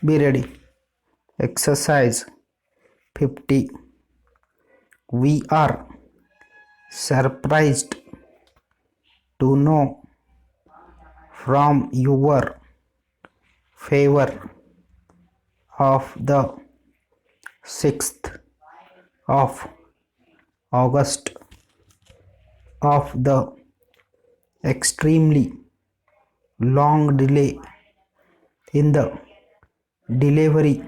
Be ready. Exercise 50. We are surprised to know from your favor of the 6th of August of the extremely long delay in the delivery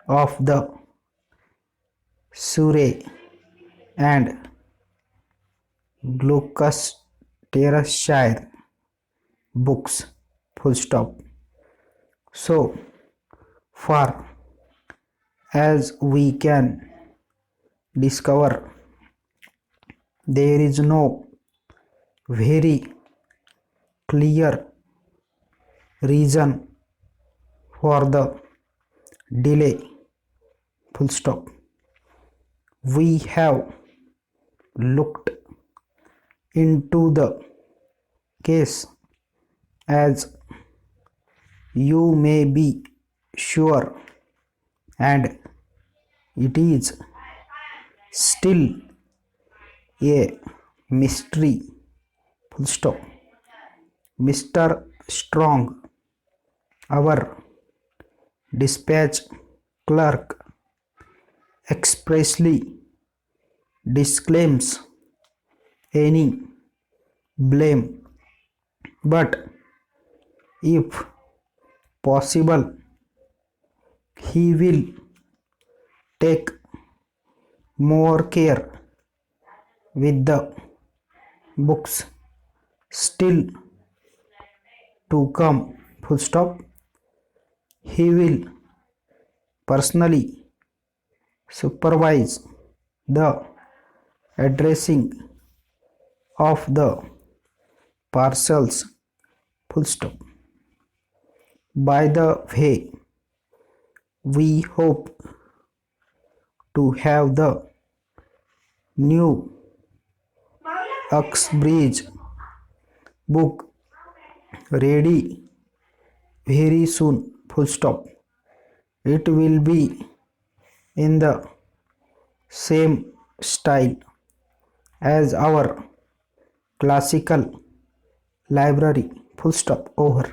of the Surrey and Gloucestershire books. Full stop. So far as we can discover, there is no very clear reason for the delay. Full stop. We have looked into the case, as you may be sure, and it is still a mystery. Full stop. Mr. Strong, our dispatch clerk, expressly disclaims any blame, but if possible, he will take more care with the books still to come. Full stop. He will personally supervise the addressing of the parcels. Full stop. By the way, we hope to have the new Uxbridge book ready very soon. Full stop. It will be in the same style as our classical library. Full stop. Over.